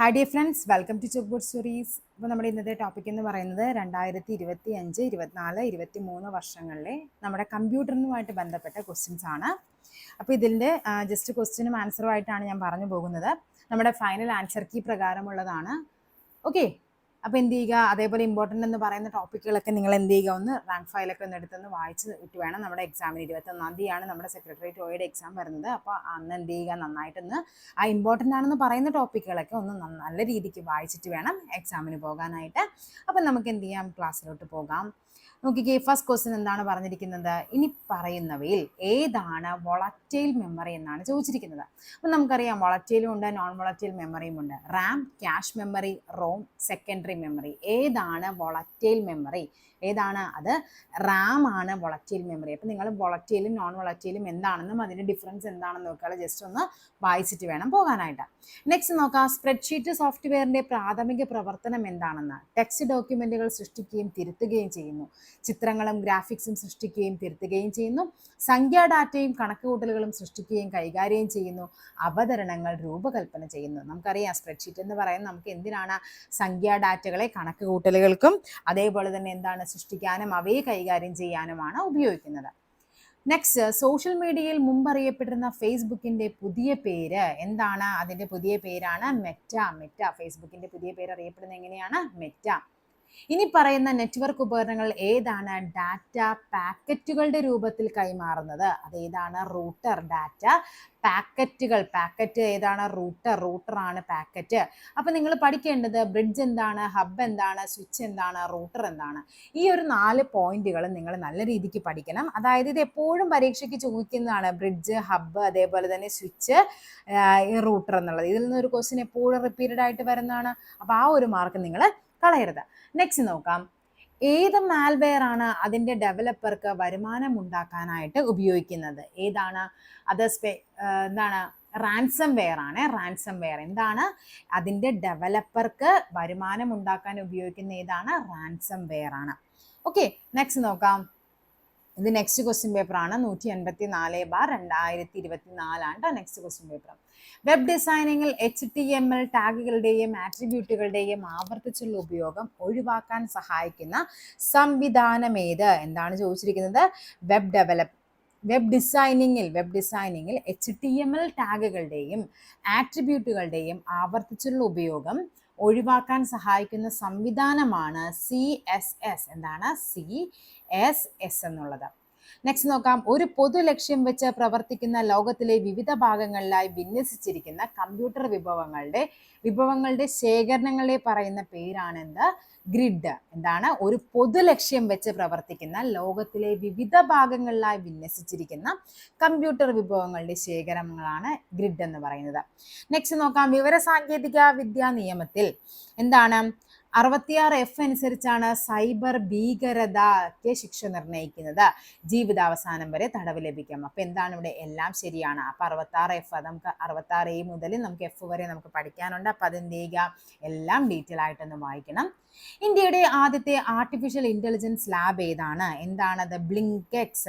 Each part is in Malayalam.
Hi dear friends, welcome to chalkboard stories. ഇപ്പോൾ നമ്മുടെ ഇന്നത്തെ ടോപ്പിക് എന്ന് പറയുന്നത് 2025, 24, 23 വർഷങ്ങളിലെ നമ്മുടെ കമ്പ്യൂട്ടറിനുമായിട്ട് ബന്ധപ്പെട്ട ക്വസ്റ്റ്യൻസ് ആണ്. അപ്പോൾ ഇതിൻ്റെ ജസ്റ്റ് ക്വസ്റ്റ്യനും ആൻസറും ആയിട്ടാണ് ഞാൻ പറഞ്ഞു പോകുന്നത്. നമ്മുടെ ഫൈനൽ ആൻസർ കീ പ്രകാരമുള്ളതാണ്. ഓക്കെ, അപ്പോൾ എന്ത് ചെയ്യുക, അതേപോലെ ഇമ്പോർട്ടൻ്റ് എന്ന് പറയുന്ന ടോപ്പിക്കുകളൊക്കെ നിങ്ങൾ എന്ത് ചെയ്യുക, ഒന്ന് റാങ്ക് ഫയലൊക്കെ ഒന്ന് എടുത്തൊന്ന് വായിച്ച് ഇട്ട് വേണം നമ്മുടെ എക്സാമിന്. 21-ാം തീയതിയാണ് നമ്മുടെ സെക്രട്ടേറിയറ്റ് ഒയുടെ എക്സാം വരുന്നത്. അപ്പോൾ അന്ന് എന്ത് ചെയ്യുക, നന്നായിട്ടൊന്ന് ആ ഇമ്പോർട്ടൻ്റ് ആണെന്ന് പറയുന്ന ടോപ്പിക്കുകളൊക്കെ ഒന്ന് നല്ല രീതിക്ക് വായിച്ചിട്ട് വേണം എക്സാമിന് പോകാനായിട്ട്. അപ്പം നമുക്ക് എന്ത് ചെയ്യാം, ക്ലാസ്സിലോട്ട് പോകാം. നോക്കിക്കേ, ഫസ്റ്റ് ക്വസ്റ്റ്യൻ എന്താണ് പറഞ്ഞിരിക്കുന്നത്, ഇനി പറയുന്നവയിൽ ഏതാണ് വോളറ്റൈൽ മെമ്മറി എന്നാണ് ചോദിച്ചിരിക്കുന്നത്. അപ്പം നമുക്കറിയാം വോളറ്റൈലും ഉണ്ട്, നോൺ വോളറ്റൈൽ മെമ്മറിയും ഉണ്ട്. RAM, cache memory, ROM, secondary memory. ഏതാണ് വോളറ്റൈൽ മെമ്മറി? ഏതാണ് അത്? റാം ആണ് വോളറ്റൈൽ മെമ്മറി. അപ്പം നിങ്ങൾ വോളറ്റൈലും നോൺ വോളറ്റൈലും എന്താണെന്നും അതിൻ്റെ ഡിഫറൻസ് എന്താണെന്ന് നോക്കുക, ജസ്റ്റ് ഒന്ന് വായിച്ചിട്ട് വേണം പോകാനായിട്ട്. നെക്സ്റ്റ് നോക്കാം, സ്പ്രെഡ്ഷീറ്റ് സോഫ്റ്റ്വെയറിൻ്റെ പ്രാഥമിക പ്രവർത്തനം എന്താണെന്ന്. ടെക്സ്റ്റ് ഡോക്യുമെൻറ്റുകൾ സൃഷ്ടിക്കുകയും തിരുത്തുകയും ചെയ്യുന്നു. ചിത്രങ്ങളും ഗ്രാഫിക്സും സൃഷ്ടിക്കുകയും തിരുത്തുകയും ചെയ്യുന്നു. സംഖ്യാ ഡാറ്റയും കണക്കുകൂട്ടലുകളും സൃഷ്ടിക്കുകയും കൈകാര്യം ചെയ്യുന്നു. അവതരണങ്ങൾ രൂപകൽപ്പന ചെയ്യുന്നു. നമുക്കറിയാം സ്പ്രെഡ്ഷീറ്റ് എന്ന് പറയുന്നത് നമുക്ക് എന്തിനാണ്, സംഖ്യാ ഡാറ്റകളെ കണക്കുകൂട്ടലുകൾക്കും അതേപോലെ തന്നെ എന്താണ് സൃഷ്ടിക്കാനും അവയെ കൈകാര്യം ചെയ്യാനുമാണ് ഉപയോഗിക്കുന്നത്. നെക്സ്റ്റ്, സോഷ്യൽ മീഡിയയിൽ മുമ്പറിയപ്പെട്ടിരുന്ന ഫേസ്ബുക്കിൻ്റെ പുതിയ പേര് എന്താണ്? അതിൻ്റെ പുതിയ പേരാണ് മെറ്റ. ഫേസ്ബുക്കിൻ്റെ പുതിയ പേര് അറിയപ്പെടുന്നത് എങ്ങനെയാണ്? മെറ്റ. ഇനി പറയുന്ന നെറ്റ്വർക്ക് ഉപകരണങ്ങൾ ഏതാണ് ഡാറ്റ പാക്കറ്റുകളുടെ രൂപത്തിൽ കൈമാറുന്നത്? അതേതാണ്? റൂട്ടർ. ഡാറ്റ പാക്കറ്റുകൾ. പാക്കറ്റ് ഏതാണ്? റൂട്ടറാണ് പാക്കറ്റ്. അപ്പം നിങ്ങൾ പഠിക്കേണ്ടത് ബ്രിഡ്ജ് എന്താണ്, ഹബ് എന്താണ്, സ്വിച്ച് എന്താണ്, റൂട്ടർ എന്താണ്. ഈ ഒരു 4 പോയിന്റുകൾ നിങ്ങൾ നല്ല രീതിക്ക് പഠിക്കണം. അതായത് ഇത് എപ്പോഴും പരീക്ഷയ്ക്ക് ചോദിക്കുന്നതാണ്, ബ്രിഡ്ജ്, ഹബ്, അതേപോലെ തന്നെ സ്വിച്ച്, റൂട്ടർ എന്നുള്ളത്. ഇതിൽ നിന്നൊരു ക്വസ്റ്റ്യൻ എപ്പോഴും റിപ്പീറ്റഡ് ആയിട്ട് വരുന്നതാണ്. അപ്പോൾ ആ ഒരു മാർക്ക് നിങ്ങൾ കളയരുത്. നെക്സ്റ്റ് നോക്കാം, ഏത് മാൽവെയർ ആണ് അതിൻ്റെ ഡെവലപ്പർക്ക് വരുമാനം ഉണ്ടാക്കാനായിട്ട് ഉപയോഗിക്കുന്നത്? ഏതാണ് അത്? എന്താണ്? റാൻസം വെയർ ആണ്. റാൻസം വെയർ എന്താണ്? അതിൻ്റെ ഡെവലപ്പർക്ക് വരുമാനം ഉണ്ടാക്കാൻ ഉപയോഗിക്കുന്ന ഏതാണ്? റാൻസം വെയർ ആണ്. ഓക്കെ, നെക്സ്റ്റ് നോക്കാം. ഇത് നെക്സ്റ്റ് ക്വസ്റ്റ്യൻ പേപ്പറാണ്. 184/2024 നെക്സ്റ്റ് ക്വസ്റ്റ്യൻ പേപ്പർ. വെബ് ഡിസൈനിങ്ങിൽ HTML ടാഗുകളുടെയും ആട്രിബ്യൂട്ടുകളുടെയും ആവർത്തിച്ചുള്ള ഉപയോഗം ഒഴിവാക്കാൻ സഹായിക്കുന്ന സംവിധാനം ഏത്? എന്താണ് ചോദിച്ചിരിക്കുന്നത്? വെബ് ഡിസൈനിങ്ങിൽ HTML ടാഗുകളുടെയും ആട്രിബ്യൂട്ടുകളുടെയും ആവർത്തിച്ചുള്ള ഉപയോഗം ഒഴിവാക്കാൻ സഹായിക്കുന്ന സംവിധാനമാണ് CSS. എന്താണ്? CSS എന്നുള്ളത്. നെക്സ്റ്റ് നോക്കാം, ഒരു പൊതു ലക്ഷ്യം വെച്ച് പ്രവർത്തിക്കുന്ന ലോകത്തിലെ വിവിധ ഭാഗങ്ങളിലായി വിന്യസിച്ചിരിക്കുന്ന കമ്പ്യൂട്ടർ വിഭവങ്ങളുടെ ശേഖരണങ്ങളെ പറയുന്ന പേരാണ് എന്ത്? ഗ്രിഡ്. എന്താണ്? ഒരു പൊതു ലക്ഷ്യം വെച്ച് പ്രവർത്തിക്കുന്ന ലോകത്തിലെ വിവിധ ഭാഗങ്ങളിലായി വിന്യസിച്ചിരിക്കുന്ന കമ്പ്യൂട്ടർ വിഭവങ്ങളുടെ ശേഖരങ്ങളാണ് ഗ്രിഡ് എന്ന് പറയുന്നത്. നെക്സ്റ്റ് നോക്കാം, വിവരസാങ്കേതിക വിദ്യാ നിയമത്തിൽ എന്താണ് 66F അനുസരിച്ചാണ് സൈബർ ഭീകരതയ്ക്ക് ശിക്ഷ നിർണ്ണയിക്കുന്നത്. ജീവിതാവസാനം വരെ തടവ് ലഭിക്കാം. അപ്പം എന്താണ് ഇവിടെ? എല്ലാം ശരിയാണ്. അപ്പം 66F, നമുക്ക് 66A മുതൽ നമുക്ക് F വരെ നമുക്ക് പഠിക്കാനുണ്ട്. അപ്പം അതെന്ത് ചെയ്യുക, എല്ലാം ഡീറ്റെയിൽ ആയിട്ടൊന്ന് വായിക്കണം. ഇന്ത്യയുടെ ആദ്യത്തെ ആർട്ടിഫിഷ്യൽ ഇൻ്റലിജൻസ് ലാബ് ഏതാണ്? എന്താണത്? ബ്ലിങ്കെക്സ്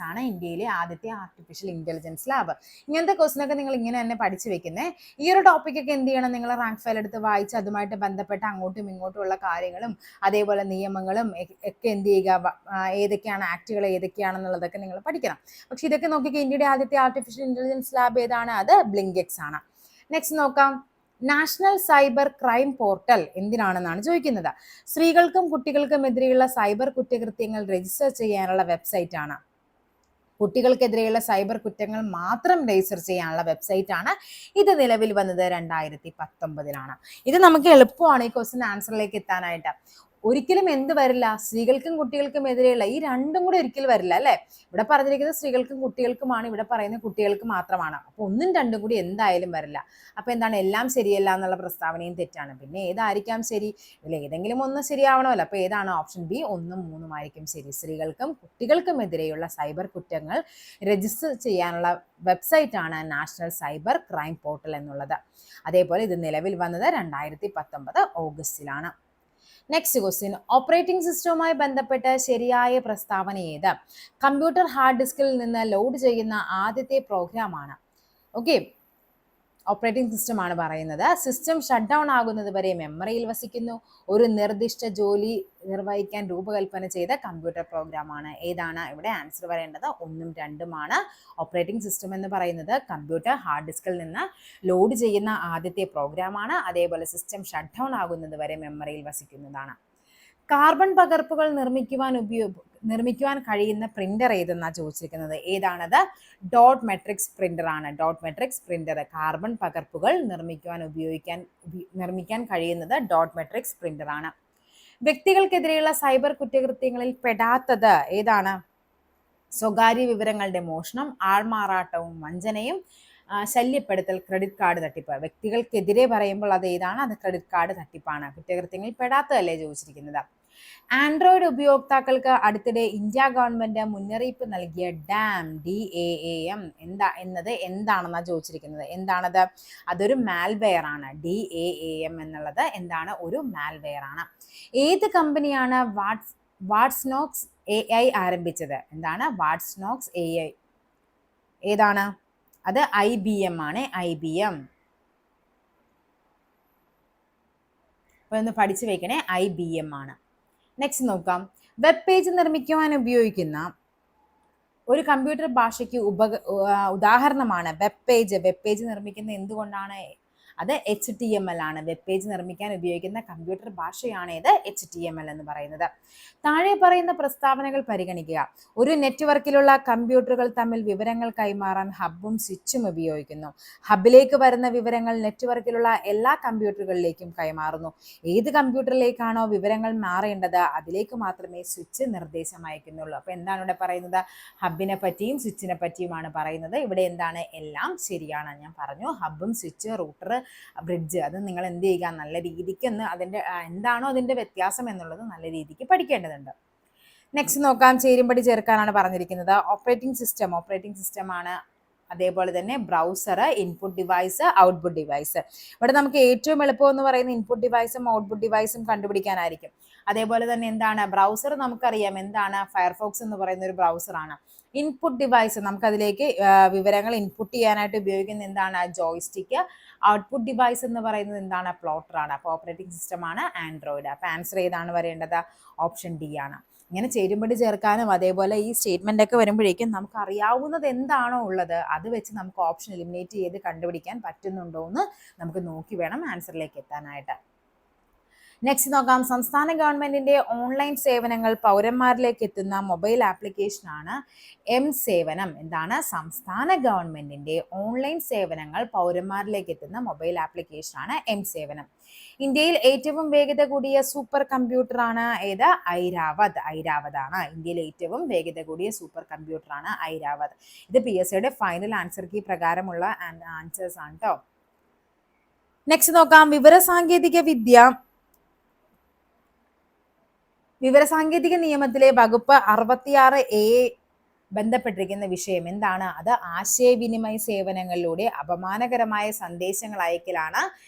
ആണ് ഇന്ത്യയിലെ ആദ്യത്തെ ആർട്ടിഫിഷ്യൽ ഇൻ്റലിജൻസ് ലാബ്. ഇങ്ങനത്തെ ക്വസ്റ്റ്യനൊക്കെ നിങ്ങൾ ഇങ്ങനെ തന്നെ പഠിച്ചു വെക്കുന്നത്. ഈ ഒരു ടോപ്പിക്കൊക്കെ എന്ത് ചെയ്യണം, നിങ്ങൾ റാങ്ക് ഫയൽ എടുത്ത് വായിച്ച് അതുമായിട്ട് ബന്ധപ്പെട്ട അങ്ങോട്ടും ഇങ്ങോട്ടുമുള്ള കാര്യങ്ങളും അതേപോലെ നിയമങ്ങളും ഒക്കെ എന്ത് ചെയ്യുക, ഏതൊക്കെയാണ് ആക്ടുകൾ ഏതൊക്കെയാണെന്നുള്ളതൊക്കെ നിങ്ങൾ പഠിക്കണം. പക്ഷെ ഇതൊക്കെ നോക്കിക്കുക, ഇന്ത്യയുടെ ആദ്യത്തെ ആർട്ടിഫിഷ്യൽ ഇൻ്റലിജൻസ് ലാബ് ഏതാണ്? അത് ബ്ലിങ്കെക്സ് ആണ്. നെക്സ്റ്റ് നോക്കാം, നാഷണൽ സൈബർ ക്രൈം പോർട്ടൽ എന്തിനാണെന്നാണ് ചോദിക്കുന്നത്. സ്ത്രീകൾക്കും കുട്ടികൾക്കും എതിരെയുള്ള സൈബർ കുറ്റകൃത്യങ്ങൾ രജിസ്റ്റർ ചെയ്യാനുള്ള വെബ്സൈറ്റ് ആണ്. കുട്ടികൾക്കെതിരെയുള്ള സൈബർ കുറ്റങ്ങൾ മാത്രം രജിസ്റ്റർ ചെയ്യാനുള്ള വെബ്സൈറ്റ് ആണ്. ഇത് നിലവിൽ വന്നത് 2019. ഇത് നമുക്ക് എളുപ്പമാണ് ഈ ക്വസ്റ്റ്യൻ ആൻസറിലേക്ക് എത്താനായിട്ട്. ഒരിക്കലും എന്ത് വരില്ല, സ്ത്രീകൾക്കും കുട്ടികൾക്കും എതിരെയുള്ള ഈ രണ്ടും കൂടെ ഒരിക്കലും വരില്ല അല്ലേ. ഇവിടെ പറഞ്ഞിരിക്കുന്നത് സ്ത്രീകൾക്കും കുട്ടികൾക്കുമാണ്, ഇവിടെ പറയുന്നത് കുട്ടികൾക്ക് മാത്രമാണ്. അപ്പോൾ ഒന്നും രണ്ടും കൂടി എന്തായാലും വരില്ല. അപ്പോൾ എന്താണ്, എല്ലാം ശരിയല്ല എന്നുള്ള പ്രസ്താവനയും തെറ്റാണ്. പിന്നെ ഏതായിരിക്കാം ശരി? ഇതിൽ ഏതെങ്കിലും ഒന്ന് ശരിയാവണമല്ലോ. അപ്പോൾ ഏതാണ്? ഓപ്ഷൻ ബി 1ഉം 3ഉം ആയിരിക്കും ശരി. സ്ത്രീകൾക്കും കുട്ടികൾക്കും എതിരെയുള്ള സൈബർ കുറ്റങ്ങൾ രജിസ്റ്റർ ചെയ്യാനുള്ള വെബ്സൈറ്റ് ആണ് നാഷണൽ സൈബർ ക്രൈം പോർട്ടൽ എന്നുള്ളത്. അതേപോലെ ഇത് നിലവിൽ വന്നത് 2019 ഓഗസ്റ്റിലാണ്. നെക്സ്റ്റ് ക്വസ്റ്റ്യൻ, ഓപ്പറേറ്റിംഗ് സിസ്റ്റവുമായി ബന്ധപ്പെട്ട് ശരിയായ പ്രസ്താവന ഏത്? കമ്പ്യൂട്ടർ ഹാർഡ് ഡിസ്കിൽ നിന്ന് ലോഡ് ചെയ്യുന്ന ആദ്യത്തെ പ്രോഗ്രാമാണ്. ഓക്കെ, ഓപ്പറേറ്റിംഗ് സിസ്റ്റം ആണ് പറയുന്നത്. സിസ്റ്റം ഷട്ട് ഡൗൺ ആകുന്നത് വരെ മെമ്മറിയിൽ വസിക്കുന്നു. ഒരു നിർദ്ദിഷ്ട ജോലി നിർവഹിക്കാൻ രൂപകൽപ്പന ചെയ്ത കമ്പ്യൂട്ടർ പ്രോഗ്രാമാണ്. ഏതാണ് ഇവിടെ ആൻസർ വരേണ്ടത്? 1ഉം 2ഉമാണ്. ഓപ്പറേറ്റിംഗ് സിസ്റ്റം എന്ന് പറയുന്നത് കമ്പ്യൂട്ടർ ഹാർഡ് ഡിസ്കിൽ നിന്ന് ലോഡ് ചെയ്യുന്ന ആദ്യത്തെ പ്രോഗ്രാമാണ്. അതേപോലെ സിസ്റ്റം ഷട്ട് ഡൗൺ ആകുന്നത് വരെ മെമ്മറിയിൽ വസിക്കുന്നതാണ്. കാർബൺ പകർപ്പുകൾ നിർമ്മിക്കുവാൻ കഴിയുന്ന പ്രിന്റർ ഏതെന്നാ ചോദിച്ചിരിക്കുന്നത്. ഏതാണത്? ഡോട്ട് മെട്രിക്സ് പ്രിന്റർ ആണ്. ഡോട്ട് മെട്രിക്സ് പ്രിന്റർ കാർബൺ പകർപ്പുകൾ നിർമ്മിക്കാൻ കഴിയുന്നത് ഡോട്ട് മെട്രിക്സ് പ്രിന്റർ ആണ്. വ്യക്തികൾക്കെതിരെയുള്ള സൈബർ കുറ്റകൃത്യങ്ങളിൽ പെടാത്തത് ഏതാണ്? സ്വകാര്യ വിവരങ്ങളുടെ മോഷണം, ആൾമാറാട്ടവും വഞ്ചനയും, ശല്യപ്പെടുത്തൽ, ക്രെഡിറ്റ് കാർഡ് തട്ടിപ്പ്. വ്യക്തികൾക്കെതിരെ പറയുമ്പോൾ അത് ഏതാണ്? അത് ക്രെഡിറ്റ് കാർഡ് തട്ടിപ്പാണ്. കുറ്റകൃത്യങ്ങളിൽ പെടാത്തതല്ലേ ചോദിച്ചിരിക്കുന്നത്. ആൻഡ്രോയിഡ് ഉപയോക്താക്കൾക്ക് അടുത്തിടെ ഇന്ത്യ ഗവൺമെന്റ് മുന്നറിയിപ്പ് നൽകിയ DAAM എന്താണെന്നാ ചോദിച്ചിരിക്കുന്നത്. എന്താണത്? അതൊരു മാൽവെയർ ആണ്. DAAM എന്നുള്ളത് എന്താണ്? ഒരു മാൽവെയർ ആണ്. ഏത് കമ്പനിയാണ് വാട്സ്നോക്സ് AI ആരംഭിച്ചത്? എന്താണ്? വാട്സ്നോക്സ് AI ഏതാണ്? അത് IBM ആണ്. IBM. അപ്പോൾ ഒന്ന് പഠിച്ചു വെക്കണേ. IBM ആണ്. നെക്സ്റ്റ് നോക്കാം. വെബ് പേജ് നിർമ്മിക്കുവാൻ ഉപയോഗിക്കുന്ന ഒരു കമ്പ്യൂട്ടർ ഭാഷയ്ക്ക് ഉദാഹരണമാണ് വെബ് പേജ്. വെബ് പേജ് നിർമ്മിക്കുന്നത് എന്തുകൊണ്ടാണ്? അത് HTML ആണ്. വെബ് പേജ് നിർമ്മിക്കാൻ ഉപയോഗിക്കുന്ന കമ്പ്യൂട്ടർ ഭാഷയാണ് ഇത് HTML എന്ന് പറയുന്നത്. താഴെ പറയുന്ന പ്രസ്താവനകൾ പരിഗണിക്കുക. ഒരു നെറ്റ്വർക്കിലുള്ള കമ്പ്യൂട്ടറുകൾ തമ്മിൽ വിവരങ്ങൾ കൈമാറാൻ ഹബ്ബും സ്വിച്ചും ഉപയോഗിക്കുന്നു. ഹബിലേക്ക് വരുന്ന വിവരങ്ങൾ നെറ്റ്വർക്കിലുള്ള എല്ലാ കമ്പ്യൂട്ടറുകളിലേക്കും കൈമാറുന്നു. ഏത് കമ്പ്യൂട്ടറിലേക്കാണോ വിവരങ്ങൾ മാറേണ്ടത് അതിലേക്ക് മാത്രമേ സ്വിച്ച് നിർദ്ദേശം അയക്കുന്നുള്ളൂ. അപ്പോൾ എന്താണ് ഇവിടെ പറയുന്നത്? ഹബിനെ പറ്റിയും സ്വിച്ചിനെ പറ്റിയുമാണ് പറയുന്നത്. ഇവിടെ എന്താണ്? എല്ലാം ശരിയാണ്. ഞാൻ പറഞ്ഞു ഹബും സ്വിച്ച്, റൂട്ടർ, ബ്രിഡ്ജ്, അത് നിങ്ങൾ എന്ത് ചെയ്യുക? നല്ല രീതിക്ക് അതിൻ്റെ എന്താണോ അതിൻ്റെ വ്യത്യാസം എന്നുള്ളത് നല്ല രീതിക്ക് പഠിക്കേണ്ടതുണ്ട്. നെക്സ്റ്റ് നോക്കാം. ചേരുംപടി ചേർക്കാനാണ് പറഞ്ഞിരിക്കുന്നത്. ഓപ്പറേറ്റിംഗ് സിസ്റ്റം ആണ്. അതേപോലെ തന്നെ browser, input device, output device. ഇവിടെ നമുക്ക് ഏറ്റവും എളുപ്പം എന്ന് പറയുന്ന ഇൻപുട്ട് ഡിവൈസും ഔട്ട്പുട്ട് ഡിവൈസും കണ്ടുപിടിക്കാനായിരിക്കും. അതേപോലെ തന്നെ എന്താണ് ബ്രൗസർ? നമുക്കറിയാം എന്താണ്? ഫയർഫോക്സ് എന്ന് പറയുന്ന ഒരു ബ്രൗസറാണ്. ഇൻപുട്ട് ഡിവൈസ് നമുക്കതിലേക്ക് വിവരങ്ങൾ ഇൻപുട്ട് ചെയ്യാനായിട്ട് ഉപയോഗിക്കുന്ന എന്താണ്? ജോയ്സ്റ്റിക്ക്. ഔട്ട്പുട്ട് ഡിവൈസ് എന്ന് പറയുന്നത് എന്താണ്? പ്ലോട്ടർ ആണ്. അപ്പോൾ ഓപ്പറേറ്റിംഗ് സിസ്റ്റം ആണ് ആൻഡ്രോയിഡ്. അപ്പോൾ ആൻസർ ഏതാണ് വരേണ്ടത്? ഓപ്ഷൻ ഡി ആണ്. ഇങ്ങനെ ചേരുംപടി ചേർക്കാനും അതേപോലെ ഈ സ്റ്റേറ്റ്മെന്റ് ഒക്കെ വരുമ്പോഴേക്കും നമുക്ക് അറിയാവുന്നത് എന്താണോ ഉള്ളത് അത് വെച്ച് നമുക്ക് ഓപ്ഷൻ എലിമിനേറ്റ് ചെയ്ത് കണ്ടുപിടിക്കാൻ പറ്റുന്നുണ്ടോ എന്ന് നമുക്ക് നോക്കി വേണം ആൻസറിലേക്ക് എത്താനായിട്ട്. നെക്സ്റ്റ് നോക്കാം. സംസ്ഥാന ഗവൺമെന്റിന്റെ ഓൺലൈൻ സേവനങ്ങൾ പൗരന്മാരിലേക്ക് എത്തുന്ന മൊബൈൽ ആപ്ലിക്കേഷനാണ് M-സേവനം. എന്താണ്? സംസ്ഥാന ഗവൺമെന്റിന്റെ ഓൺലൈൻ സേവനങ്ങൾ പൗരന്മാരിലേക്ക് എത്തുന്ന മൊബൈൽ ആപ്ലിക്കേഷനാണ് M-സേവനം. ഇന്ത്യയിൽ ഏറ്റവും വേഗത കൂടിയ സൂപ്പർ കമ്പ്യൂട്ടറാണ് ഏത്? ഐരാവത് ആണ്. ഇന്ത്യയിൽ ഏറ്റവും വേഗത കൂടിയ സൂപ്പർ കമ്പ്യൂട്ടറാണ് ഐരാവത്. ഇത് PSCയുടെ ഫൈനൽ ആൻസർ കീ പ്രകാരമുള്ള ആൻസേഴ്സ് ആണ് കേട്ടോ. നെക്സ്റ്റ് നോക്കാം. വിവരസാങ്കേതിക നിയമത്തിലെ വകുപ്പ് 66A ബന്ധപ്പെട്ടിരിക്കുന്ന വിഷയം എന്താണ്? അത് ആശയവിനിമയ സേവനങ്ങളിലൂടെ അപമാനകരമായ സന്ദേശങ്ങൾ അയക്കലാണ്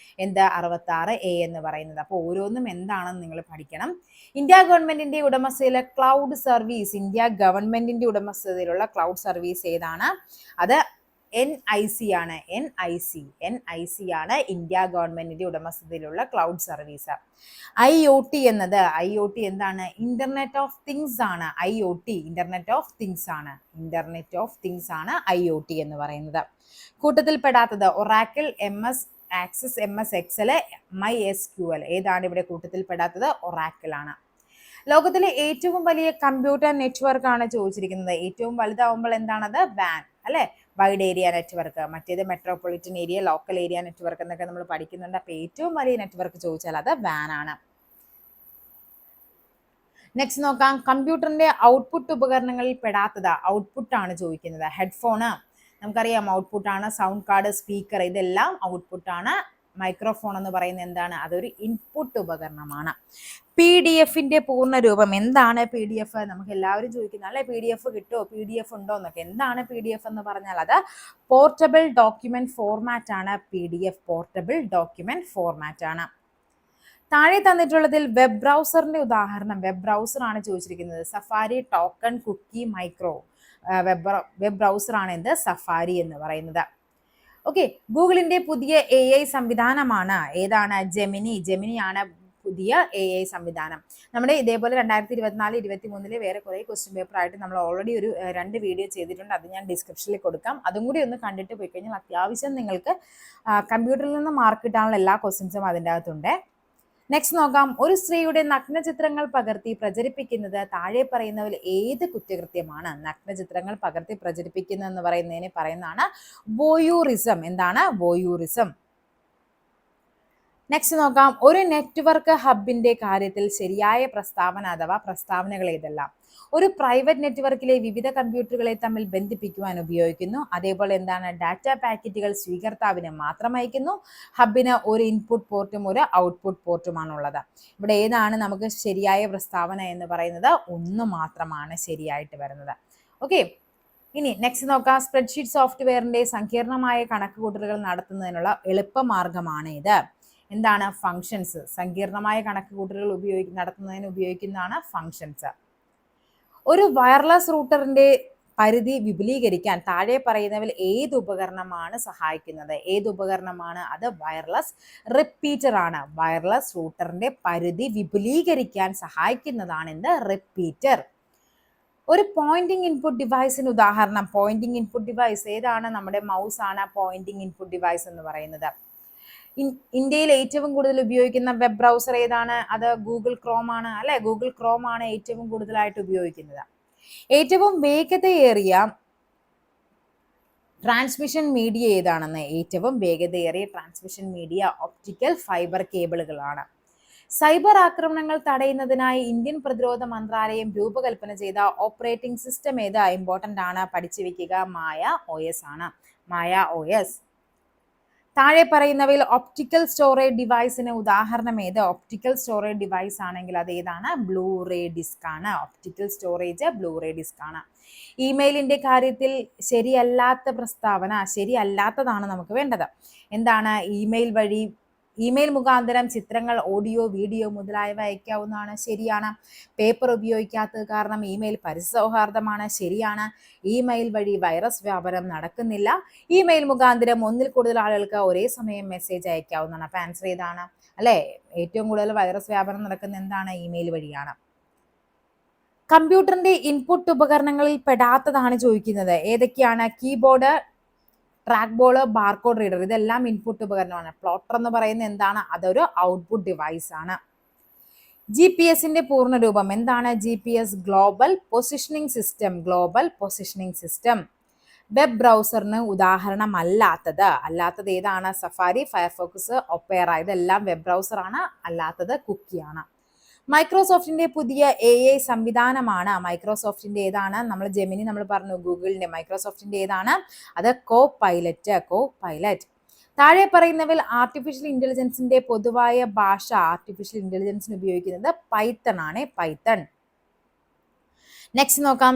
66A എന്ന് പറയുന്നത്. അപ്പോൾ ഓരോന്നും എന്താണെന്ന് നിങ്ങൾ പഠിക്കണം. ഇന്ത്യ ഗവൺമെന്റിന്റെ ഉടമസ്ഥതയിലുള്ള ക്ലൗഡ് സർവീസ് ഏതാണ്? അത് NIC ആണ്. NIC ആണ് ഇന്ത്യ ഗവൺമെന്റിന്റെ ഉടമസ്ഥതയിലുള്ള ക്ലൗഡ് സർവീസ്. IoT എന്താണ്? ഇന്റർനെറ്റ് ഓഫ് തിങ്സ് ആണ്. ഇന്റർനെറ്റ് ഓഫ് തിങ്സ് ആണ് IoT എന്ന് പറയുന്നത്. കൂട്ടത്തിൽ പെടാത്തത് Oracle, MS Access, MS Excel, MySQL. ഏതാണ് ഇവിടെ കൂട്ടത്തിൽ പെടാത്തത്? ഒറാക്കിൾ ആണ്. ലോകത്തിലെ ഏറ്റവും വലിയ കമ്പ്യൂട്ടർ നെറ്റ്വർക്ക് ആണ് ചോദിച്ചിരിക്കുന്നത്. ഏറ്റവും വലുതാവുമ്പോൾ എന്താണത്? WAN അല്ലെ? Wide area network. മറ്റേത് metropolitan area, local area network എന്നൊക്കെ നമ്മൾ പഠിക്കുന്നുണ്ട്. അപ്പോൾ ഏറ്റവും വലിയ നെറ്റ്വർക്ക് ചോദിച്ചാൽ അത് WAN ആണ്. നെക്സ്റ്റ് നോക്കാം. കമ്പ്യൂട്ടറിന്റെ ഔട്ട്പുട്ട് ഉപകരണങ്ങളിൽ പെടാത്തത് ഔട്ട്പുട്ട് ആണ് ചോദിക്കുന്നത്. ഹെഡ്ഫോണ് നമുക്കറിയാം ഔട്ട്പുട്ട് ആണ്. സൗണ്ട് കാർഡ്, സ്പീക്കർ ഇതെല്ലാം ഔട്ട്പുട്ട് ആണ്. മൈക്രോഫോൺ എന്ന് പറയുന്നത് എന്താണ്? അതൊരു ഇൻപുട്ട് ഉപകരണമാണ്. PDF-ന്റെ പൂർണ്ണ രൂപം എന്താണ്? PDF നമുക്ക് എല്ലാവരും ചോദിക്കുന്ന അല്ലെ, PDF കിട്ടുമോ, PDF ഉണ്ടോ എന്നൊക്കെ. എന്താണ് PDF എന്ന് പറഞ്ഞാൽ അത് പോർട്ടബിൾ ഡോക്യുമെന്റ് ഫോർമാറ്റ് ആണ്. PDF പോർട്ടബിൾ ഡോക്യുമെന്റ് ഫോർമാറ്റ് ആണ്. താഴെ തന്നിട്ടുള്ളതിൽ വെബ് ബ്രൗസറിന്റെ ഉദാഹരണം. വെബ് ബ്രൗസർ ആണ് ചോദിച്ചിരിക്കുന്നത്. Safari, token, cookie, micro. Web browser ആണ് എന്ത്? സഫാരി എന്ന് പറയുന്നത്. ഓക്കെ, ഗൂഗിളിന്റെ പുതിയ AI സംവിധാനമാണ് ഏതാണ്? ജെമിനിയാണ് പുതിയ AI സംവിധാനം. നമ്മുടെ ഇതേപോലെ 2024-23 വേറെ കുറെ ക്വസ്റ്റ്യൻ പേപ്പർ ആയിട്ട് നമ്മൾ ഓൾറെഡി ഒരു 2 വീഡിയോ ചെയ്തിട്ടുണ്ട്. അത് ഞാൻ ഡിസ്ക്രിപ്ഷനിൽ കൊടുക്കാം. അതും കൂടി ഒന്ന് കണ്ടിട്ട് പോയി കഴിഞ്ഞാൽ അത്യാവശ്യം നിങ്ങൾക്ക് കമ്പ്യൂട്ടറിൽ നിന്ന് മാർക്ക് കിട്ടാനുള്ള എല്ലാ ക്വസ്റ്റ്യൻസും അതിൻ്റെ അകത്തുണ്ട്. നെക്സ്റ്റ് നോക്കാം. ഒരു സ്ത്രീയുടെ നഗ്നചിത്രങ്ങൾ പകർത്തി പ്രചരിപ്പിക്കുന്നത് താഴെ പറയുന്നതിൽ ഏത് കുറ്റകൃത്യമാണ്? നഗ്നചിത്രങ്ങൾ പകർത്തി പ്രചരിപ്പിക്കുന്ന എന്ന് പറയുന്നതിനെ പറയുന്നതാണ് വോയൂറിസം. എന്താണ്? വോയൂറിസം. നെക്സ്റ്റ് നോക്കാം. ഒരു നെറ്റ്വർക്ക് ഹബിന്റെ കാര്യത്തിൽ ശരിയായ പ്രസ്താവന അഥവാ പ്രസ്താവനകൾ ഏതെല്ലാം? ഒരു പ്രൈവറ്റ് നെറ്റ്വർക്കിലെ വിവിധ കമ്പ്യൂട്ടറുകളെ തമ്മിൽ ബന്ധിപ്പിക്കുവാൻ ഉപയോഗിക്കുന്നു. അതേപോലെ എന്താണ്? ഡാറ്റ പാക്കറ്റുകൾ സ്വീകർത്താവിന് മാത്രം അയക്കുന്നു. ഹബിന് ഒരു ഇൻപുട്ട് പോർട്ടും ഒരു ഔട്ട്പുട്ട് പോർട്ടുമാണുള്ളത്. ഇവിടെ ഏതാണ് നമുക്ക് ശരിയായ പ്രസ്താവന എന്ന് പറയുന്നത്? ഒന്ന് മാത്രമാണ് ശരിയായിട്ട് വരുന്നത്. ഓക്കെ, ഇനി നെക്സ്റ്റ് നോക്കാം. സ്പ്രെഡ്ഷീറ്റ് സോഫ്റ്റ്വെയറിന്റെ സങ്കീർണമായ കണക്കുകൂട്ടലുകൾ നടത്തുന്നതിനുള്ള എളുപ്പമാർഗമാണ് ഇത്. എന്താണ്? ഫങ്ഷൻസ്. സങ്കീർണമായ കണക്കുകൂട്ടലുകൾ നടത്തുന്നതിന് ഉപയോഗിക്കുന്നതാണ് ഫങ്ഷൻസ്. ഒരു വയർലെസ് റൂട്ടറിന്റെ പരിധി വിപുലീകരിക്കാൻ താഴെ പറയുന്നവയിൽ ഏത് ഉപകരണമാണ് സഹായിക്കുന്നത്? ഏത് ഉപകരണമാണ് അത്? വയർലെസ് റിപ്പീറ്റർ ആണ്. വയർലെസ് റൂട്ടറിന്റെ പരിധി വിപുലീകരിക്കാൻ സഹായിക്കുന്നതാണ് എന്ത്? റിപ്പീറ്റർ. ഒരു പോയിന്റിംഗ് ഇൻപുട്ട് ഡിവൈസിന് ഉദാഹരണം. പോയിന്റിംഗ് ഇൻപുട്ട് ഡിവൈസ് ഏതാണ്? നമ്മുടെ മൗസ് ആണ് പോയിന്റിംഗ് ഇൻപുട്ട് ഡിവൈസ് എന്ന് പറയുന്നത്. ഇന്ത്യയിൽ ഏറ്റവും കൂടുതൽ ഉപയോഗിക്കുന്ന വെബ് ബ്രൗസർ ഏതാണ്? അത് ഗൂഗിൾ ക്രോം ആണ് അല്ലെ? ഗൂഗിൾ ക്രോം ആണ് ഏറ്റവും കൂടുതലായിട്ട് ഉപയോഗിക്കുന്നത്. ഏറ്റവും വേഗതയേറിയ ട്രാൻസ്മിഷൻ മീഡിയ ഏതാണെന്ന്? ഏറ്റവും വേഗതയേറിയ ട്രാൻസ്മിഷൻ മീഡിയ ഒപ്റ്റിക്കൽ ഫൈബർ കേബിളുകളാണ്. സൈബർ ആക്രമണങ്ങൾ തടയുന്നതിനായി ഇന്ത്യൻ പ്രതിരോധ മന്ത്രാലയം രൂപകൽപ്പന ചെയ്ത ഓപ്പറേറ്റിംഗ് സിസ്റ്റം ഏത്? ഇമ്പോർട്ടൻ്റ് ആണ്, പഠിച്ചു വെക്കുക. മായ OS ആണ്. മായ OS. താഴെ പറയുന്നവയിൽ ഒപ്റ്റിക്കൽ സ്റ്റോറേജ് ഡിവൈസിന് ഉദാഹരണം ഏത്? ഒപ്റ്റിക്കൽ സ്റ്റോറേജ് ഡിവൈസ് ആണെങ്കിൽ അത് ഏതാണ്? ബ്ലൂറേ ഡിസ്ക് ആണ്. ഒപ്റ്റിക്കൽ സ്റ്റോറേജ് ബ്ലൂറേ ഡിസ്ക് ആണ്. ഇമെയിലിന്റെ കാര്യത്തിൽ ശരിയല്ലാത്ത പ്രസ്താവന. ശരിയല്ലാത്തതാണ് നമുക്ക് വേണ്ടത്. എന്താണ്? ഇമെയിൽ മുഖാന്തരം ചിത്രങ്ങൾ, ഓഡിയോ, വീഡിയോ മുതലായവ അയക്കാവുന്നതാണ്. ശരിയാണ്. പേപ്പർ ഉപയോഗിക്കാത്തത് കാരണം ഇമെയിൽ പരിസരസൗഹാർദ്ദമാണ്. ശരിയാണ്. ഇമെയിൽ വഴി വൈറസ് വ്യാപനം നടക്കുന്നില്ല. ഇമെയിൽ മുഖാന്തരം ഒന്നിൽ കൂടുതൽ ആളുകൾക്ക് ഒരേ സമയം മെസ്സേജ് അയക്കാവുന്നതാണ്. അപ്പൊ ആൻസർ ഏതാണ്? അല്ലെ, ഏറ്റവും കൂടുതൽ വൈറസ് വ്യാപനം നടക്കുന്ന എന്താണ്? ഇമെയിൽ വഴിയാണ്. കമ്പ്യൂട്ടറിന്റെ ഇൻപുട്ട് ഉപകരണങ്ങളിൽ പെടാത്തതാണ് ചോദിക്കുന്നത്. ഏതൊക്കെയാണ്? Keyboard, track ball, barcode reader. ഇതെല്ലാം ഇൻപുട്ട് ഉപകരണമാണ്. പ്ലോട്ടർ എന്ന് പറയുന്നത് എന്താണ്? അതൊരു ഔട്ട്പുട്ട് ഡിവൈസ് ആണ്. GPS-ന്റെ പൂർണ്ണരൂപം എന്താണ്? GPS global positioning system. Global positioning system. Web ബ്രൗസറിന് അല്ലാത്തത് ഏതാണ്? Safari, Firefox, Opera. ഇതെല്ലാം വെബ് ബ്രൗസർ ആണ്. അല്ലാത്തത് കുക്കിയാണ്. മൈക്രോസോഫ്റ്റിന്റെ പുതിയ AI സംവിധാനമാണ്. മൈക്രോസോഫ്റ്റിന്റെ ഏതാണ്? നമ്മൾ ജെമിനി നമ്മൾ പറഞ്ഞു. ഗൂഗിളിന്റെ. മൈക്രോസോഫ്റ്റിന്റെ ഏതാണ്? അത് കോപൈലറ്റ്. താഴെ പറയുന്നവയിൽ ആർട്ടിഫിഷ്യൽ ഇന്റലിജൻസിന്റെ പൊതുവായ ഭാഷ. ആർട്ടിഫിഷ്യൽ ഇന്റലിജൻസിന് ഉപയോഗിക്കുന്നത് പൈത്തൺ ആണ്. പൈത്തൺ. നെക്സ്റ്റ് നോക്കാം.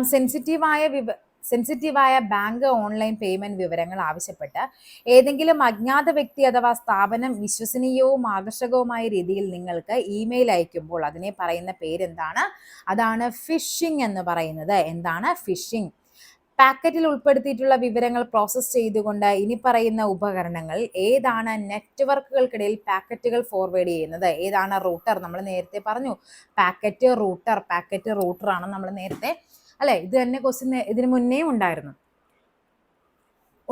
സെൻസിറ്റീവായ ബാങ്ക് ഓൺലൈൻ പേയ്മെന്റ് വിവരങ്ങൾ ആവശ്യപ്പെട്ട് ഏതെങ്കിലും അജ്ഞാത വ്യക്തി അഥവാ സ്ഥാപനം വിശ്വസനീയവും ആകർഷകവുമായ രീതിയിൽ നിങ്ങൾക്ക് ഇമെയിൽ അയക്കുമ്പോൾ അതിനെ പറയുന്ന പേരെന്താണ്? അതാണ് ഫിഷിംഗ് എന്ന് പറയുന്നത്. എന്താണ്? ഫിഷിംഗ്. പാക്കറ്റിൽ ഉൾപ്പെടുത്തിയിട്ടുള്ള വിവരങ്ങൾ പ്രോസസ് ചെയ്തുകൊണ്ട് ഇനി പറയുന്ന ഉപകരണങ്ങൾ ഏതാണ് നെറ്റ്വർക്കുകൾക്കിടയിൽ പാക്കറ്റുകൾ ഫോർവേഡ് ചെയ്യുന്നത്? ഏതാണ്? റൂട്ടർ. നമ്മൾ നേരത്തെ പറഞ്ഞു പാക്കറ്റ് റൂട്ടറാണ് നമ്മൾ നേരത്തെ അല്ലെ? ഇത് തന്നെ ക്വസ്റ്റ്യൻ ഇതിനു മുന്നേ ഉണ്ടായിരുന്നു.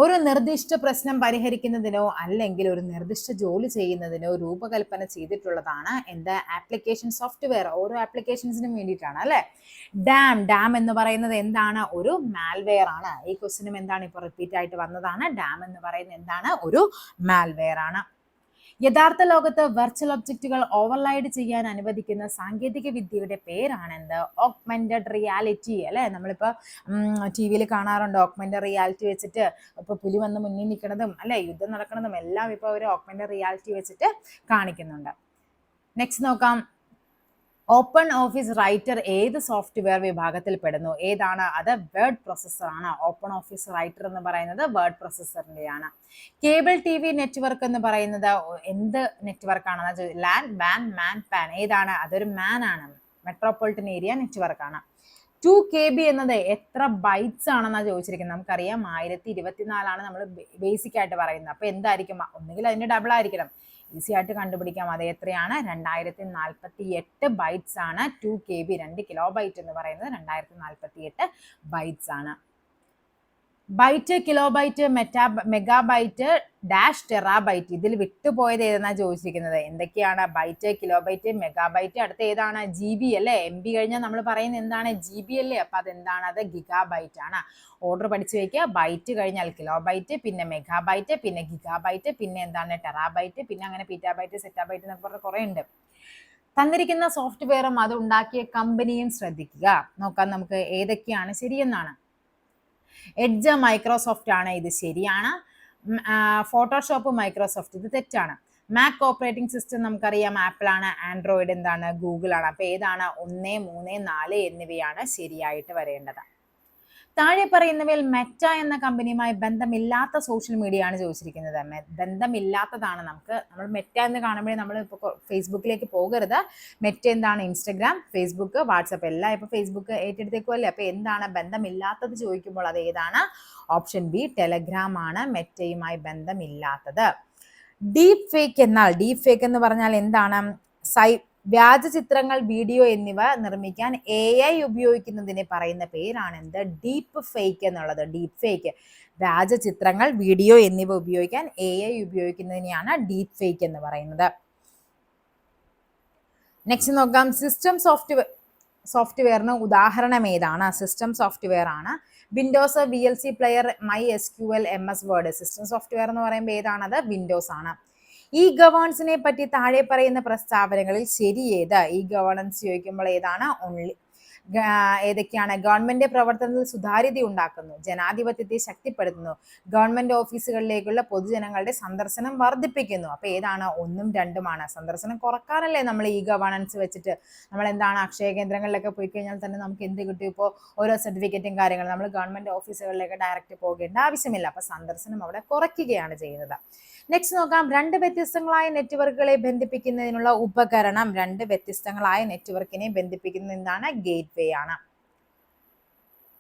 ഒരു നിർദ്ദിഷ്ട പ്രശ്നം പരിഹരിക്കുന്നതിനോ അല്ലെങ്കിൽ ഒരു നിർദ്ദിഷ്ട ജോലി ചെയ്യുന്നതിനോ രൂപകൽപ്പന ചെയ്തിട്ടുള്ളതാണ് എന്ത്? Application software. ഓരോ ആപ്ലിക്കേഷൻസിനും വേണ്ടിയിട്ടാണ് അല്ലെ? ഡാം എന്ന് പറയുന്നത് എന്താണ്? ഒരു മാൽവെയർ ആണ്. ഈ ക്വസ്റ്റ്യനും എന്താണ് ഇപ്പോൾ റിപ്പീറ്റ് ആയിട്ട് വന്നതാണ്. ഡാം എന്ന് പറയുന്നത് എന്താണ്? ഒരു മാൽവെയർ ആണ്. യഥാർത്ഥ ലോകത്ത് വെർച്വൽ ഒബ്ജക്റ്റുകൾ ഓവർലൈഡ് ചെയ്യാൻ അനുവദിക്കുന്ന സാങ്കേതിക വിദ്യയുടെ പേരാണ് എന്ത്? ഓഗ്മെന്റഡ് റിയാലിറ്റി അല്ലെ? നമ്മളിപ്പോ TV-യിൽ കാണാറുണ്ട് ഓഗ്മെന്റഡ് റിയാലിറ്റി വെച്ചിട്ട് ഇപ്പൊ പുലി വന്ന് മുന്നിൽ നിൽക്കുന്നതും അല്ലെ, യുദ്ധം നടക്കുന്നതും എല്ലാം ഇപ്പൊ ഒരു ഓഗ്മെന്റഡ് റിയാലിറ്റി വെച്ചിട്ട് കാണിക്കുന്നുണ്ട്. നെക്സ്റ്റ് നോക്കാം. ഓപ്പൺ ഓഫീസ് റൈറ്റർ ഏത് സോഫ്റ്റ്വെയർ വിഭാഗത്തിൽ പെടുന്നു? ഏതാണ്? അത് വേർഡ് പ്രൊസസ്സർ ആണ്. ഓപ്പൺ ഓഫീസ് റൈറ്റർ എന്ന് പറയുന്നത് വേർഡ് പ്രൊസസ്സറിന്റെയാണ്. കേബിൾ TV നെറ്റ്വർക്ക് എന്ന് പറയുന്നത് എന്ത് നെറ്റ്വർക്കാണ്? ലാൻ, വാൻ, മാൻ, പാൻ. ഏതാണ്? അതൊരു മാൻ ആണ്. മെട്രോപൊളിറ്റൻ ഏരിയ നെറ്റ്വർക്ക് ആണ്. 2 KB എന്നത് എത്ര ബൈറ്റ്സ് ആണെന്നാണ് ചോദിച്ചിരിക്കുന്നത്. നമുക്കറിയാം 1024 നമ്മൾ ബേസിക് ആയിട്ട് പറയുന്നത്. അപ്പൊ എന്തായിരിക്കും? ഒന്നുകിൽ അതിന്റെ ഡബിൾ ആയിരിക്കണം. ഈസി ആയിട്ട് കണ്ടുപിടിക്കാം. അത് എത്രയാണ്? 2048 ബൈറ്റ്സ് ആണ് 2 KB. 2 കിലോബൈറ്റ് എന്ന് പറയുന്നത് 2048 ബൈറ്റ്സ് ആണ്. Byte, kilobyte, megabyte, dash, terabyte, ഇതിൽ വിട്ടുപോയത് ഏതെന്നാണ് ചോദിച്ചിരിക്കുന്നത്. എന്തൊക്കെയാണ്? ബൈറ്റ്, കിലോബൈറ്റ്, മെഗാബൈറ്റ്, അടുത്ത ഏതാണ്? GB അല്ലേ? MB കഴിഞ്ഞാൽ നമ്മൾ പറയുന്നത് എന്താണ്? GB അല്ലേ? അപ്പൊ അതെന്താണ്? അത് ഗിഗാബൈറ്റ് ആണ്. ഓർഡർ പഠിച്ചു വെക്കുക. ബൈറ്റ് കഴിഞ്ഞാൽ കിലോബൈറ്റ്, പിന്നെ മെഗാബൈറ്റ്, പിന്നെ ഗിഗാബൈറ്റ്, പിന്നെ എന്താണ്? ടെറാബൈറ്റ്, പിന്നെ അങ്ങനെ പീറ്റാബൈറ്റ്, സെറ്റാബൈറ്റ് എന്നൊക്കെ പറഞ്ഞ കുറെ ഉണ്ട്. തന്നിരിക്കുന്ന സോഫ്റ്റ്വെയറും അത് ഉണ്ടാക്കിയ കമ്പനിയും ശ്രദ്ധിക്കുക. നോക്കാം നമുക്ക് ഏതൊക്കെയാണ് ശരിയെന്നാണ്. എഡ്ജ് മൈക്രോസോഫ്റ്റ് ആണ്, ഇത് ശരിയാണ്. ഫോട്ടോഷോപ്പ് മൈക്രോസോഫ്റ്റ്, ഇത് തെറ്റാണ്. മാക് ഓപ്പറേറ്റിംഗ് സിസ്റ്റം നമുക്കറിയാം ആപ്പിൾ ആണ്. ആൻഡ്രോയിഡ് എന്താണ്? ഗൂഗിൾ ആണ്. അപ്പൊ ഏതാണ്? 1, 3, 4 എന്നിവയാണ് ശരിയായിട്ട് വരേണ്ടത്. താഴെ പറയുന്നവയിൽ മെറ്റ എന്ന കമ്പനിയുമായി ബന്ധമില്ലാത്ത സോഷ്യൽ മീഡിയ ആണ് ചോദിച്ചിരിക്കുന്നത്. ബന്ധമില്ലാത്തതാണ്. നമ്മൾ മെറ്റ എന്ന് കാണുമ്പോഴേ നമ്മൾ ഇപ്പോൾ ഫേസ്ബുക്കിലേക്ക് പോകരുത്. മെറ്റ എന്താണ്? ഇൻസ്റ്റഗ്രാം, ഫേസ്ബുക്ക്, വാട്സപ്പ് എല്ലാം ഇപ്പൊ ഫേസ്ബുക്ക് ഏറ്റെടുത്തേക്കുമല്ലേ. അപ്പൊ എന്താണ് ബന്ധമില്ലാത്തത് ചോദിക്കുമ്പോൾ അത് ഏതാണ്? ഓപ്ഷൻ ബി, ടെലഗ്രാം ആണ് മെറ്റയുമായി ബന്ധമില്ലാത്തത്. ഡീപ് ഫേക്ക് എന്ന് പറഞ്ഞാൽ എന്താണ്? വ്യാജ ചിത്രങ്ങൾ, വീഡിയോ എന്നിവ നിർമ്മിക്കാൻ AI ഉപയോഗിക്കുന്നതിനെ പറയുന്ന പേരാണ് എന്ത്? ഡീപ്പ് ഫേക്ക് എന്നുള്ളത്. ഡീപ്പ് ഫേക്ക്, വ്യാജ ചിത്രങ്ങൾ, വീഡിയോ എന്നിവ ഉപയോഗിക്കാൻ AI ഉപയോഗിക്കുന്നതിനെയാണ് ഡീപ്പ് ഫേക്ക് എന്ന് പറയുന്നത്. നെക്സ്റ്റ് നോക്കാം. സിസ്റ്റം സോഫ്റ്റ്വെയറിന് ഉദാഹരണം ഏതാണ്? സിസ്റ്റം സോഫ്റ്റ്വെയർ ആണ് Windows, VLC player, MySQL, MS word. System software എന്ന് പറയുമ്പോൾ ഏതാണത്? വിൻഡോസ് ആണ്. ഇ ഗവേണൻസിനെ പറ്റി താഴെ പറയുന്ന പ്രസ്താവനകളിൽ ശരി ഏത്? ഇ ഗവേണൻസ് ചോദിക്കുമ്പോൾ ഏതാണ്? ഏതൊക്കെയാണ്? ഗവൺമെന്റ് പ്രവർത്തനത്തിൽ സുതാര്യത ഉണ്ടാക്കുന്നു, ജനാധിപത്യത്തെ ശക്തിപ്പെടുത്തുന്നു, ഗവൺമെന്റ് ഓഫീസുകളിലേക്കുള്ള പൊതുജനങ്ങളുടെ സന്ദർശനം വർദ്ധിപ്പിക്കുന്നു. അപ്പൊ ഏതാണ്? 1ഉം 2ഉമാണ്. സന്ദർശനം കുറക്കാനല്ലേ നമ്മൾ ഇ ഗവേണൻസ് വെച്ചിട്ട് നമ്മൾ എന്താണ്? അക്ഷയ കേന്ദ്രങ്ങളിലൊക്കെ പോയി കഴിഞ്ഞാൽ തന്നെ നമുക്ക് എന്ത് കിട്ടും? ഇപ്പോൾ ഓരോ സർട്ടിഫിക്കറ്റും കാര്യങ്ങളും നമ്മൾ ഗവൺമെന്റ് ഓഫീസുകളിലേക്ക് ഡയറക്റ്റ് പോകേണ്ട ആവശ്യമില്ല. അപ്പൊ സന്ദർശനം അവിടെ കുറയ്ക്കുകയാണ് ചെയ്യുന്നത്. നെക്സ്റ്റ് നോക്കാം. 2 വ്യത്യസ്തങ്ങളായ നെറ്റ്വർക്കുകളെ ബന്ധിപ്പിക്കുന്നതിനുള്ള ഉപകരണം. 2 വ്യത്യസ്തങ്ങളായ നെറ്റ്വർക്കിനെ ബന്ധിപ്പിക്കുന്ന എന്താണ്? ഗേറ്റ്വേ ആണ്.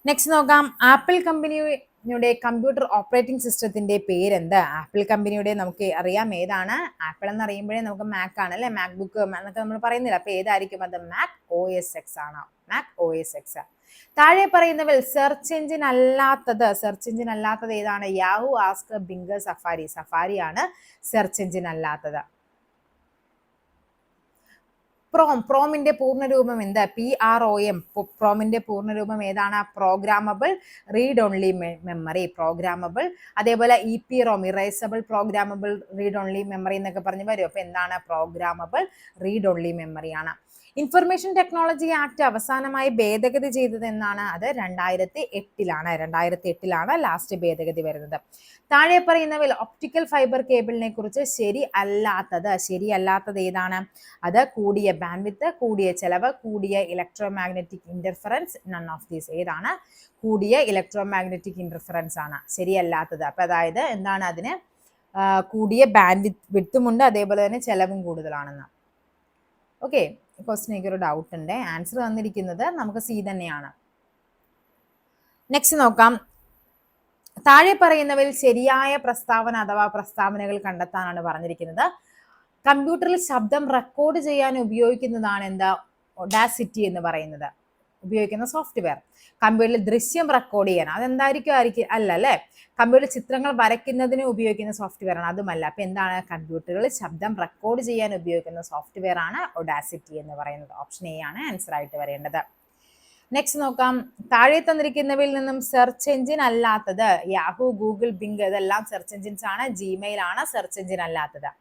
നെക്സ്റ്റ് നോക്കാം. ആപ്പിൾ കമ്പനിയുടെ കമ്പ്യൂട്ടർ ഓപ്പറേറ്റിംഗ് സിസ്റ്റത്തിന്റെ പേരെന്ത്? ആപ്പിൾ കമ്പനിയുടെ നമുക്ക് അറിയാം ഏതാണ്? ആപ്പിൾ എന്ന് അറിയുമ്പോഴേ നമുക്ക് മാക് ആണ് അല്ലെ? മാക് ബുക്ക് എന്നൊക്കെ നമ്മൾ പറയുന്നില്ല. അപ്പൊ ഏതായിരിക്കും അത്? മാക് OS X ആണ്. Mac OS X. താഴെ പറയുന്നവൽ സെർച്ച് എഞ്ചിൻ അല്ലാത്തത് ഏതാണ്? Yahoo, Ask, Bing, Safari. Safari ആണ് സെർച്ച് എഞ്ചിൻ അല്ലാത്തത്. പ്രോമിന്റെ പൂർണ്ണരൂപം എന്ത്? PROM. പ്രോമിന്റെ പൂർണ്ണരൂപം ഏതാണ്? Programmable read only memory. Programmable. അതേപോലെ EPROM, erasable programmable read only memory എന്നൊക്കെ പറഞ്ഞു വരും. അപ്പൊ എന്താണ്? പ്രോഗ്രാമബിൾ റീഡ് ഓൺലി മെമ്മറി ആണ്. ഇൻഫർമേഷൻ ടെക്നോളജി ആക്ട് അവസാനമായി ഭേദഗതി ചെയ്തത് എന്നാണ്? അത് 2008 ലാസ്റ്റ് ഭേദഗതി വരുന്നത്. താഴെ പറയുന്നവയിൽ ഒപ്റ്റിക്കൽ ഫൈബർ കേബിളിനെ കുറിച്ച് ശരിയല്ലാത്തത് ഏതാണ്? അത് കൂടിയ ബാൻഡ്വിഡ്ത്ത്, കൂടിയ ചെലവ്, കൂടിയ electromagnetic interference. None of these. ഏതാണ്? കൂടിയ ഇലക്ട്രോമാഗ്നറ്റിക് ഇന്റർഫറൻസ് ആണ് ശരിയല്ലാത്തത്. അപ്പൊ അതായത് എന്താണ്? അതിന് കൂടിയ ബാൻഡ്വിഡ്ത്തുമുണ്ട്, അതേപോലെ തന്നെ ചെലവും കൂടുതലാണെന്ന്. ഓക്കെ, ക്വസ്റ്റിനേക്ക് ഒരു ഡൗട്ട് ഉണ്ട്. ആൻസർ തന്നിരിക്കുന്നത് നമുക്ക് സി തന്നെയാണ്. നെക്സ്റ്റ് നോക്കാം. താഴെ പറയുന്നവയിൽ ശരിയായ പ്രസ്താവന അഥവാ പ്രസ്താവനകൾ കണ്ടെത്താനാണ് പറഞ്ഞിരിക്കുന്നത്. കമ്പ്യൂട്ടറിൽ ശബ്ദം റെക്കോർഡ് ചെയ്യാൻ ഉപയോഗിക്കുന്നതാണ് എന്താ? ഒഡാസിറ്റി എന്ന് പറയുന്നത് ഉപയോഗിക്കുന്ന സോഫ്റ്റ്വെയർ. കമ്പ്യൂട്ടറിൽ ദൃശ്യം റെക്കോർഡ് ചെയ്യാൻ അതെന്തായിരിക്കും? അല്ലേ? കമ്പ്യൂട്ടറിൽ ചിത്രങ്ങൾ വരയ്ക്കുന്നതിന് ഉപയോഗിക്കുന്ന സോഫ്റ്റ്വെയർ ആണ്, അതുമല്ല. അപ്പൊ എന്താണ്? കമ്പ്യൂട്ടറുകളിൽ ശബ്ദം റെക്കോർഡ് ചെയ്യാൻ ഉപയോഗിക്കുന്ന സോഫ്റ്റ്വെയർ ആണ് ഒഡാസിറ്റി എന്ന് പറയുന്നത്. ഓപ്ഷൻ എ ആണ് ആൻസർ ആയിട്ട് വരേണ്ടത്. നെക്സ്റ്റ് നോക്കാം. താഴെ തന്നിരിക്കുന്നവയിൽ നിന്നും സെർച്ച് എഞ്ചിൻ അല്ലാത്തത്. യാഹു, ഗൂഗിൾ, ബിംഗ് ഇതെല്ലാം സെർച്ച് എഞ്ചിൻസ് ആണ്. ജിമെയിൽ ആണ് സെർച്ച് എഞ്ചിൻ അല്ലാത്തത്.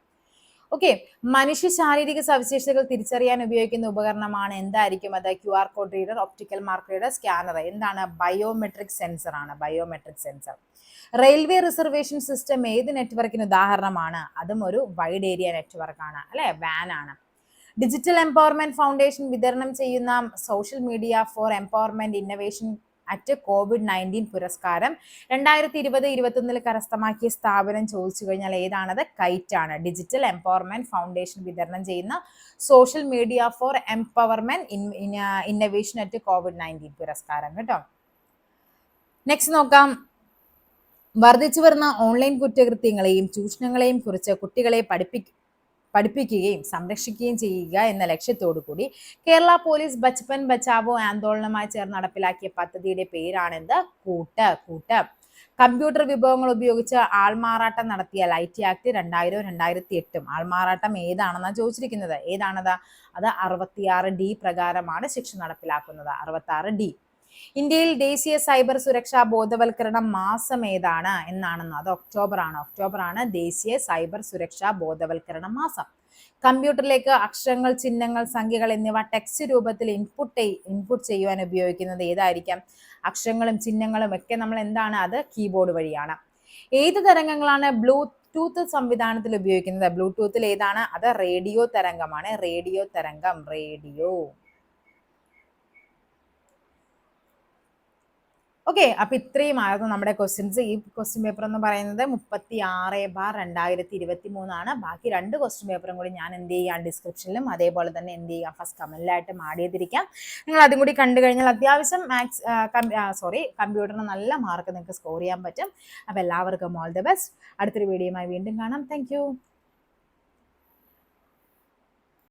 ഓക്കെ, മനുഷ്യ ശാരീരിക സവിശേഷതകൾ തിരിച്ചറിയാൻ ഉപയോഗിക്കുന്ന ഉപകരണമാണ്. എന്തായിരിക്കും അത്? QR code reader, optical mark reader, scanner. എന്താണ്? ബയോമെട്രിക് സെൻസർ ആണ്. Biometric sensor. Railway reservation system ഏത് നെറ്റ്വർക്കിന് ഉദാഹരണമാണ്? അതും ഒരു വൈഡ് ഏരിയ നെറ്റ്വർക്ക് ആണ് അല്ലെ? വാൻ ആണ്. ഡിജിറ്റൽ എംപവർമെന്റ് ഫൗണ്ടേഷൻ വിതരണം ചെയ്യുന്ന social media for empowerment, innovation at COVID-19 പുരസ്കാരം 2020-21 കരസ്ഥമാക്കിയ സ്ഥാപനം ചോദിച്ചു കഴിഞ്ഞാൽ ഏതാണത്? കൈറ്റ് ആണ്. ഡിജിറ്റൽ എംപവർമെന്റ് ഫൗണ്ടേഷൻ വിതരണം ചെയ്യുന്ന social media for empowerment innovation at COVID-19 പുരസ്കാരം കേട്ടോ. നെക്സ്റ്റ് നോക്കാം. വർദ്ധിച്ചു വരുന്ന ഓൺലൈൻ കുറ്റകൃത്യങ്ങളെയും ചൂഷണങ്ങളെയും കുറിച്ച് കുട്ടികളെ പഠിപ്പിക്കുകയും സംരക്ഷിക്കുകയും ചെയ്യുക എന്ന ലക്ഷ്യത്തോടു കൂടി കേരള പോലീസ് ബച്പൻ ബച്ചാവോ ആന്തോളനുമായി ചേർന്ന് നടപ്പിലാക്കിയ പദ്ധതിയുടെ പേരാണെന്ത്? കൂട്ട്. കമ്പ്യൂട്ടർ വിഭവങ്ങൾ ഉപയോഗിച്ച് ആൾമാറാട്ടം നടത്തിയാൽ IT ആക്ട് 2000-2008 ആൾമാറാട്ടം ഏതാണെന്നാണ് ചോദിച്ചിരിക്കുന്നത്. ഏതാണത്? അത് 66D പ്രകാരമാണ് ശിക്ഷ നടപ്പിലാക്കുന്നത്. 66D. ഇന്ത്യയിൽ ദേശീയ സൈബർ സുരക്ഷാ ബോധവൽക്കരണ മാസം ഏതാണ് എന്നാണെന്ന്? അത് ഒക്ടോബർ ആണ് ദേശീയ സൈബർ സുരക്ഷാ ബോധവൽക്കരണ മാസം. കമ്പ്യൂട്ടറിലേക്ക് അക്ഷരങ്ങൾ, ചിഹ്നങ്ങൾ, സംഖ്യകൾ എന്നിവ ടെക്സ്റ്റ് രൂപത്തിൽ ഇൻപുട്ട് ചെയ്യുവാൻ ഉപയോഗിക്കുന്നത് ഏതായിരിക്കാം? അക്ഷരങ്ങളും ചിഹ്നങ്ങളും ഒക്കെ നമ്മൾ എന്താണ്? അത് കീബോർഡ് വഴിയാണ്. ഏത് തരംഗങ്ങളാണ് ബ്ലൂടൂത്ത് സംവിധാനത്തിൽ ഉപയോഗിക്കുന്നത്? ബ്ലൂടൂത്തിൽ ഏതാണ്? അത് റേഡിയോ തരംഗമാണ്. റേഡിയോ. ഓക്കെ, അപ്പൊ ഇത്രയുമായിരുന്നു നമ്മുടെ ക്വസ്റ്റ്യൻസ്. ഈ ക്വസ്റ്റ്യൻ പേപ്പർ എന്ന് പറയുന്നത് 36/2023 ആണ്. ബാക്കി 2 ക്വസ്റ്റ്യൻ പേപ്പറും കൂടി ഞാൻ എന്ത് ചെയ്യാം? ഡിസ്ക്രിപ്ഷനിലും അതേപോലെ തന്നെ എന്ത് ചെയ്യാം? ഫസ്റ്റ് കമന്റിലായിട്ട് ആഡ് ചെയ്തിരിക്കാം. നിങ്ങൾ അതും കൂടി കണ്ടു കഴിഞ്ഞാൽ അത്യാവശ്യം കമ്പ്യൂട്ടറിന് നല്ല മാർക്ക് നിങ്ങൾക്ക് സ്കോർ ചെയ്യാൻ പറ്റും. അപ്പൊ എല്ലാവർക്കും ഓൾ ദി ബെസ്റ്റ്. അടുത്തൊരു വീഡിയോയുമായി വീണ്ടും കാണാം. താങ്ക്